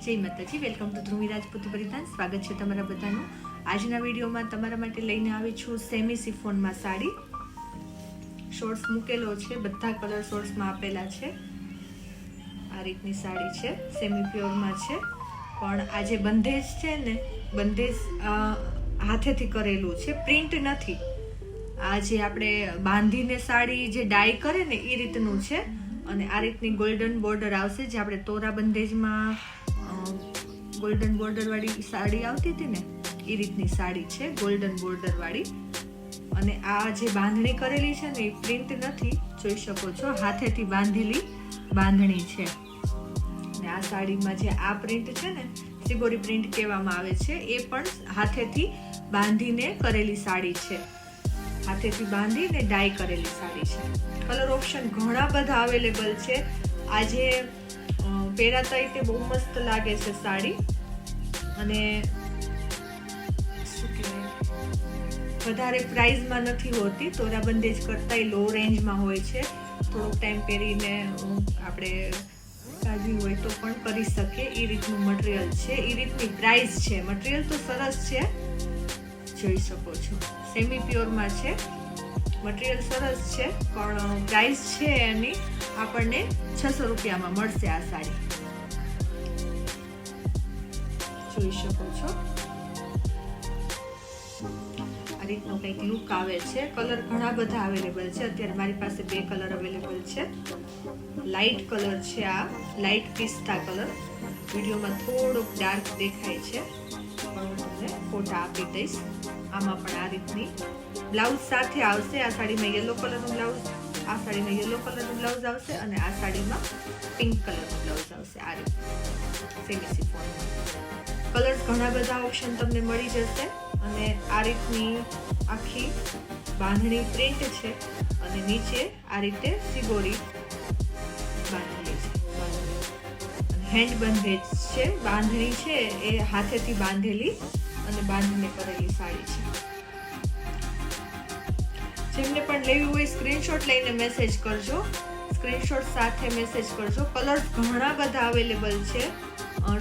જય માતાજી, welcome to Dhruvi Rajput પરિધાન. સ્વાગત છે તમારા બધાનું. આજના વિડીયોમાં તમારા માટે લઈને આવી છું સેમી સિફોનમાં સાડી. શોર્ટ્સ મૂકેલો છે, બધા કલર શોર્ટ્સમાં આપેલા છે. આ રીતની સાડી છે, સેમી પ્યોરમાં છે, પણ આ જે બંધેજ છે ને, બંધેજ હાથેથી કરેલું છે, પ્રિન્ટ નથી. આ જે આપણે બાંધીને સાડી જે ડાય કરે ને એ રીતનું છે. અને આ રીતની ગોલ્ડન બોર્ડર આવશે, જે આપણે તોરા બંધેજમાં ગોલ્ડન બોર્ડર વાળી સાડી આવતી હતી ને, એ રીતની સાડી છે, ગોલ્ડન બોર્ડર વાળી. અને આ જે બાંધણી કરેલી છે ને એ પ્રિન્ટ નથી, જોઈ શકો છો, હાથેથી બાંધેલી બાંધણી છે. અને આ સાડીમાં જે આ પ્રિન્ટ છે ને, સિગોરી પ્રિન્ટ કહેવામાં આવે છે, એ પણ હાથેથી બાંધીને કરેલી સાડી છે. હાથેથી બાંધીને ડાય કરેલી સાડી છે. કલર ઓપ્શન ઘણા બધા અવેલેબલ છે. આજે પહેરાતા તે બહુ મસ્ત લાગે છે સાડી. અને શું કહેવાય, વધારે પ્રાઇઝમાં નથી હોતી, તોરા બંધેજ કરતાંય લો રેન્જમાં હોય છે. થોડોક ટાઈમ પહેરીને આપણે કાઢવી હોય તો પણ કરી શકે, એ રીતનું મટીરિયલ છે, એ રીતની પ્રાઇસ છે. મટીરિયલ તો સરસ છે, જોઈ શકો છો, સેમી પ્યોરમાં છે. મટીરિયલ સરસ છે, પણ પ્રાઇસ છે એની આપણને 600 રૂપિયામાં મળશે. આ સાડી જોઈ શકો છો, આ રીતનો કંઈક લુક આવે છે. કલર ઘણા બધા અવેલેબલ છે. અત્યારે મારી પાસે 2 કલર અવેલેબલ છે. લાઇટ કલર છે, આ લાઇટ પિસ્તા કલર. વિડીયોમાં થોડોક ડાર્ક દેખાય છે, પણ હું તમને ફોટા આપી દઈશ. આમાં પણ આ રીતની બ્લાઉઝ સાથે આવશે. આ સાડીમાં યલો કલરનું બ્લાઉઝ, આ સાડીમાં યલો કલરનું બ્લાઉઝ આવશે, અને આ સાડીમાં પિંક કલરનું બ્લાઉઝ આવશે. આ રીતે સેમી સિફોનમાં કલર્સ ઘણા બધા ઓપ્શન તમને મળી જશે. અને આ રીતની આખી બાંધણી પ્રિન્ટ છે, અને નીચે આ રીતે સિગોરી બાંધેલી છે. હેન્ડ બંધેજ છે, બાંધણી છે એ હાથેથી બાંધેલી અને બાંધીને કરેલી સાડી છે. જેમને પણ લેવી હોય સ્ક્રીનશોટ લઈને મેસેજ કરજો, સ્ક્રીનશોટ સાથે મેસેજ કરજો. કલર્સ ઘણા બધા અવેલેબલ છે.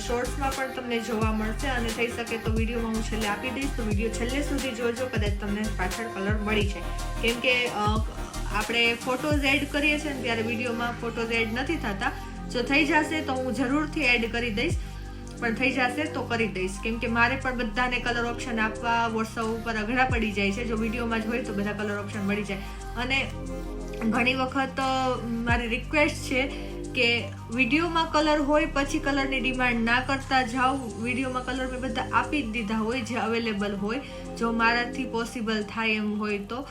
શોર્ટ્સમાં પણ તમને જોવા મળશે, અને થઈ શકે તો વિડીયોમાં હું છેલ્લે આપી દઈશ, તો વિડીયો છેલ્લે સુધી જોજો, કદાચ તમને પાછળ કલર મળી જાય. કેમ કે આપણે ફોટોઝ એડ કરીએ છીએ ને ત્યારે વિડીયોમાં ફોટોઝ એડ નથી થતા. જો થઈ જશે તો હું જરૂરથી એડ કરી દઈશ, પણ થઈ જશે તો કરી દઈશ. કેમ કે મારે પણ બધાને કલર ઓપ્શન આપવા વોટ્સઅપ ઉપર અઘરા પડી જાય છે. જો વિડીયોમાં જ હોય તો બધા કલર ઓપ્શન મળી જાય. અને ઘણી વખત મારી રિક્વેસ્ટ છે કે વિડીયોમાં કલર હોય પછી કલરની ડિમાન્ડ ના કરતા જાઓ. વિડીયોમાં કલર મેં બધા આપી જ દીધા હોય જે અવેલેબલ હોય, જો મારાથી પોસિબલ થાય એમ હોય તો.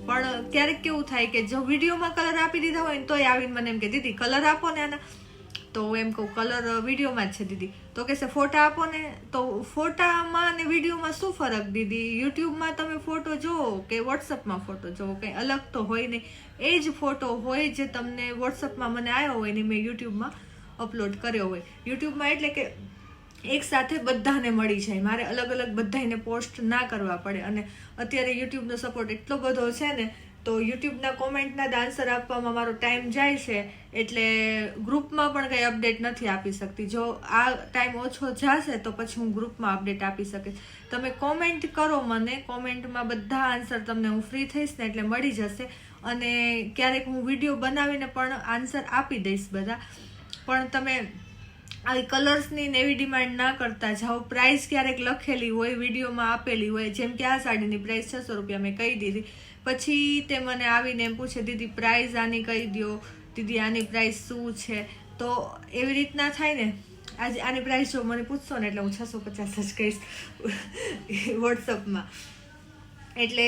પણ ક્યારેક કેવું થાય કે જો વિડીયોમાં કલર આપી દીધા હોય ને તોય આવીને મને એમ કે દીદી કલર આપો ને આના, તો એમ કહું કલર વિડીયોમાં જ છે દીદી, તો કહેશે ફોટા આપો ને. તો ફોટામાં અને વિડીયોમાં શું ફરક દીદી? યુટ્યુબમાં તમે ફોટો જુઓ કે વોટ્સઅપમાં ફોટો જુઓ, કંઈ અલગ તો હોય નહીં. એ જ ફોટો હોય જે તમને વોટ્સઅપમાં મને આવ્યો હોય ને મેં યુટ્યુબમાં અપલોડ કર્યો હોય. યુટ્યુબમાં એટલે કે એક સાથે બધાને મળી જાય, મારે અલગ અલગ બધાને પોસ્ટ ના કરવા પડે. અને અત્યારે યુટ્યુબનો સપોર્ટ એટલો બધો છે ને, તો યુટ્યુબના કોમેન્ટના જ આન્સર આપવામાં મારો ટાઈમ જાય છે, એટલે ગ્રુપમાં પણ કંઈ અપડેટ નથી આપી શકતી. જો આ ટાઈમ ઓછો જશે તો પછી હું ગ્રુપમાં અપડેટ આપી શકીશ. તમે કોમેન્ટ કરો મને, કોમેન્ટમાં બધા આન્સર તમને હું ફ્રી થઈશ ને એટલે મળી જશે. અને ક્યારેક હું વિડીયો બનાવીને પણ આન્સર આપી દઈશ બધા. પણ તમે આવી કલર્સની ને એવી ડિમાન્ડ ના કરતા જાઓ. પ્રાઇસ ક્યારેક લખેલી હોય, વિડીયોમાં આપેલી હોય, જેમ કે આ સાડીની પ્રાઇસ 600 રૂપિયા મેં કહી દીધી, પછી તે મને આવીને એમ પૂછે દીદી પ્રાઇસ આની કહી દો, દીદી આની પ્રાઇસ શું છે? તો એવી રીતના થાય ને. આજે આની પ્રાઇસ જો મને પૂછશો ને એટલે હું 650 જ કહીશ વોટ્સઅપમાં. એટલે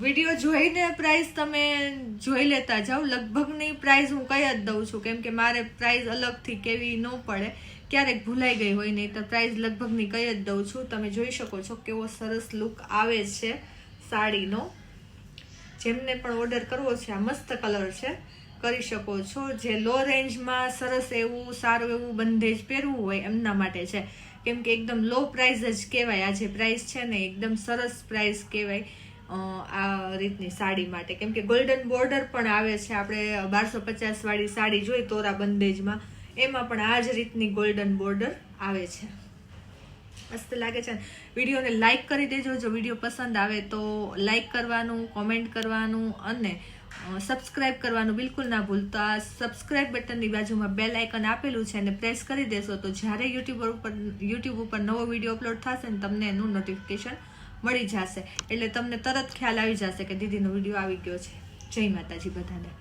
વિડીયો જોઈને પ્રાઇસ તમે જોઈ લેતા જાઓ. લગભગની પ્રાઇસ હું કહી જ દઉં છું, કેમ કે મારે પ્રાઇસ અલગથી કેવી ન પડે, ક્યારેક ભૂલાઈ ગઈ હોય નહીં તો પ્રાઇસ લગભગની કહી જ દઉં છું. તમે જોઈ શકો છો કેવો સરસ લુક આવે છે સાડીનો. જેમને પણ ઓર્ડર કરવો છે, આ મસ્ત કલર છે, કરી શકો છો. જે લો રેન્જમાં સરસ એવું સારું એવું બંધેજ પહેરવું હોય એમના માટે છે. કેમ કે એકદમ લો પ્રાઇસ જ કહેવાય. આ જે પ્રાઇસ છે ને એકદમ સરસ પ્રાઇસ કહેવાય આ રીતની સાડી માટે. કેમ કે ગોલ્ડન બોર્ડર પણ આવે છે. આપણે 1250 વાળી સાડી જોઈ તોરા બંધેજમાં, એમાં પણ આ જ રીતની ગોલ્ડન બોર્ડર આવે છે. મસ્ત લાગે છે. વિડીયોને લાઇક કરી દેજો. જો વિડીયો પસંદ આવે તો લાઇક કરવાનું, કોમેન્ટ કરવાનું અને સબસ્ક્રાઇબ કરવાનું બિલકુલ ના ભૂલતા. સબસ્ક્રાઇબ બટનની બાજુમાં બેલ આઇકન આપેલું છે અને પ્રેસ કરી દેશો તો જ્યારે યુટ્યુબ ઉપર નવો વિડીયો અપલોડ થશે ને તમને એનું નોટિફિકેશન મળી જશે. એટલે તમને તરત ખ્યાલ આવી જશે કે દીદીનો વિડીયો આવી ગયો છે. જય માતાજી બધાને.